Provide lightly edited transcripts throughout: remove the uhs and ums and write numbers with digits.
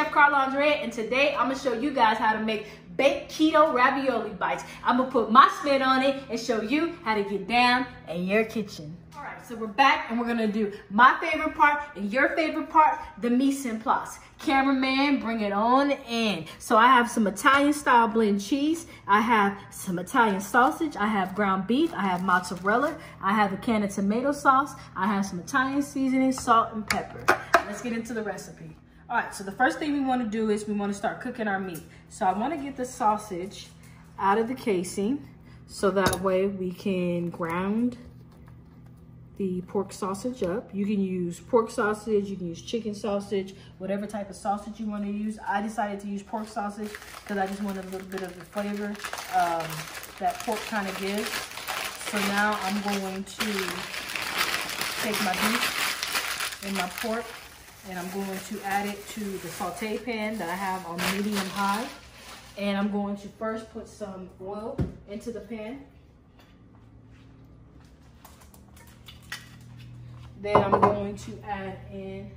Chef ChefCarlaAndrea, and today I'm gonna show you guys how to make baked keto ravioli bites. I'm gonna put my spin on it and show you how to get down in your kitchen. All right, so we're back and we're gonna do my favorite part and your favorite part, the mise en place. Cameraman, bring it on in. So I have some Italian style blend cheese. I have some Italian sausage. I have ground beef. I have mozzarella. I have a can of tomato sauce. I have some Italian seasoning, salt, and pepper. Let's get into the recipe. All right, so the first thing we want to do is we want to start cooking our meat. So I want to get the sausage out of the casing so that way we can ground the pork sausage up. You can use pork sausage, you can use chicken sausage, whatever type of sausage you want to use. I decided to use pork sausage because I just wanted a little bit of the flavor that pork kind of gives. So now I'm going to take my beef and my pork and I'm going to add it to the saute pan that I have on medium high. And I'm going to first put some oil into the pan. Then I'm going to add in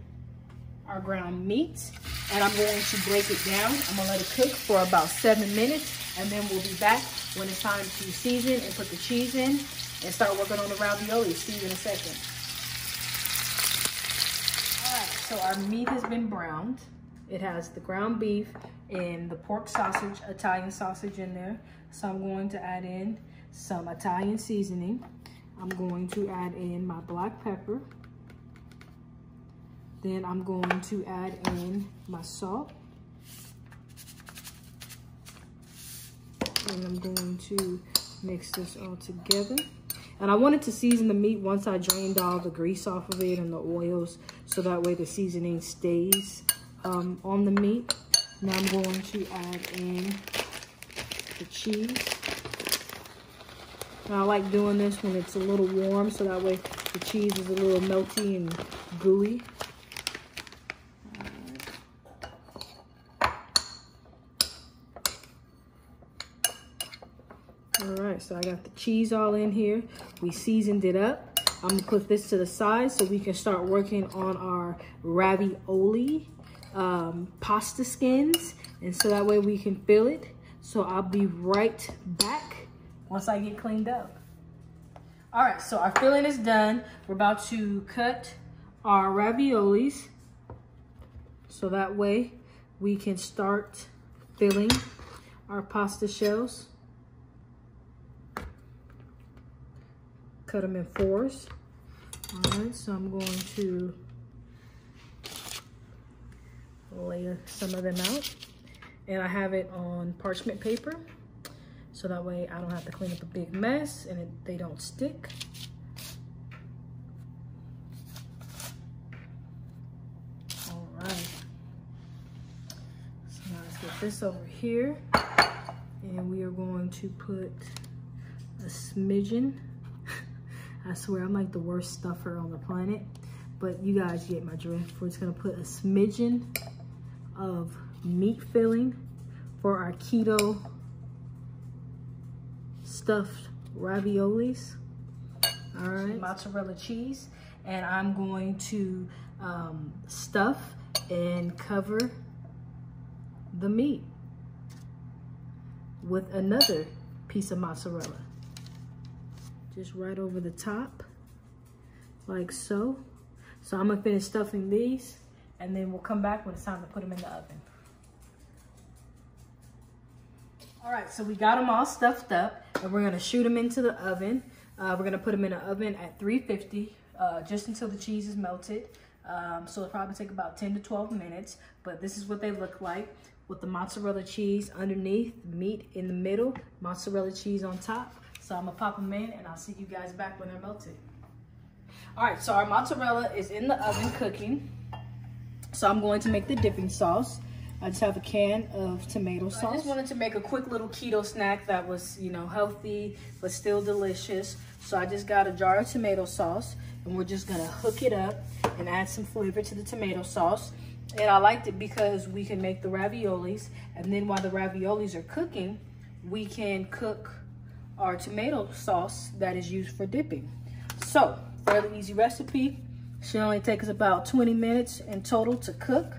our ground meat and I'm going to break it down. I'm gonna let it cook for about 7 minutes and then we'll be back when it's time to season and put the cheese in and start working on the ravioli. See you in a second. All right, so our meat has been browned. It has the ground beef and the pork sausage, Italian sausage in there. So I'm going to add in some Italian seasoning. I'm going to add in my black pepper. Then I'm going to add in my salt. And I'm going to mix this all together. And I wanted to season the meat once I drained all the grease off of it and the oils, so that way the seasoning stays on the meat. Now I'm going to add in the cheese. And I like doing this when it's a little warm, so that way the cheese is a little melty and gooey. All right, so I got the cheese all in here. We seasoned it up. I'm gonna put this to the side so we can start working on our ravioli pasta skins, and so that way we can fill it. So I'll be right back once I get cleaned up. All right, so our filling is done. We're about to cut our raviolis so that way we can start filling our pasta shells. Cut them in 4s. All right, so I'm going to lay some of them out. And I have it on parchment paper, so that way I don't have to clean up a big mess and they don't stick. All right. So now let's get this over here. And we are going to put a smidgen. I swear I'm like the worst stuffer on the planet, but you guys get my drift. We're just gonna put a smidgen of meat filling for our keto stuffed raviolis. All right, mozzarella cheese, and I'm going to stuff and cover the meat with another piece of mozzarella, just right over the top, like so. So I'm gonna finish stuffing these, and then we'll come back when it's time to put them in the oven. All right, so we got them all stuffed up, and we're gonna shoot them into the oven. We're gonna put them in the oven at 350, just until the cheese is melted. So it'll probably take about 10 to 12 minutes, but this is what they look like with the mozzarella cheese underneath, meat in the middle, mozzarella cheese on top. So I'm gonna pop them in, and I'll see you guys back when they're melted. All right, so our mozzarella is in the oven cooking. So I'm going to make the dipping sauce. I just have a can of tomato sauce. I just wanted to make a quick little keto snack that was, you know, healthy, but still delicious. So I just got a jar of tomato sauce, and we're just gonna hook it up and add some flavor to the tomato sauce. And I liked it because we can make the raviolis, and then while the raviolis are cooking, we can cook our tomato sauce that is used for dipping. So, fairly easy recipe. Should only take us about 20 minutes in total to cook.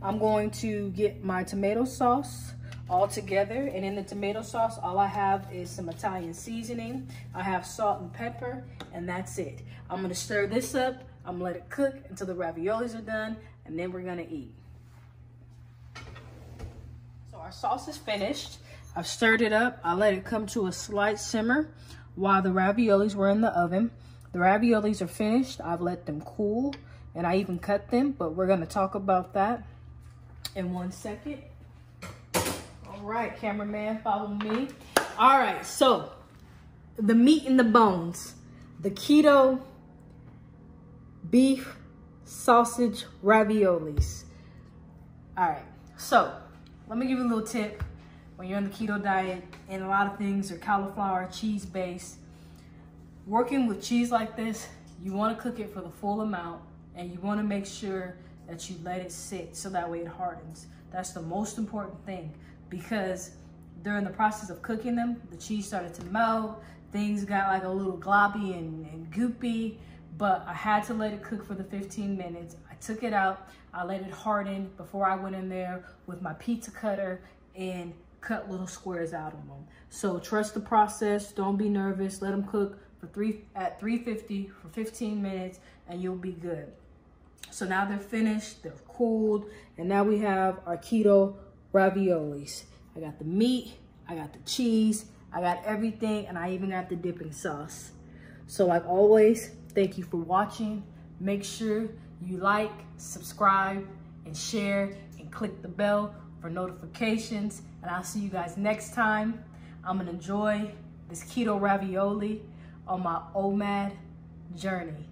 I'm going to get my tomato sauce all together, and in the tomato sauce, all I have is some Italian seasoning. I have salt and pepper, and that's it. I'm gonna stir this up. I'm gonna let it cook until the raviolis are done, and then we're gonna eat. So our sauce is finished. I've stirred it up. I let it come to a slight simmer while the raviolis were in the oven. The raviolis are finished. I've let them cool, and I even cut them, but we're gonna talk about that in 1 second. All right, cameraman, follow me. All right, so the meat and the bones, the keto beef sausage raviolis. All right, so let me give you a little tip. When you're on the keto diet and a lot of things are cauliflower, cheese based, working with cheese like this, you want to cook it for the full amount, and you want to make sure that you let it sit so that way it hardens. That's the most important thing, because during the process of cooking them, the cheese started to melt, things got like a little globby and goopy, but I had to let it cook for the 15 minutes. I took it out, I let it harden before I went in there with my pizza cutter and cut little squares out of them. So trust the process, don't be nervous, let them cook for at 350 for 15 minutes and you'll be good. So now they're finished, they're cooled, and now we have our keto raviolis. I got the meat, I got the cheese, I got everything, and I even got the dipping sauce. So like always, thank you for watching. Make sure you like, subscribe, and share, and click the bell for notifications. And I'll see you guys next time. I'm gonna enjoy this keto ravioli on my OMAD journey.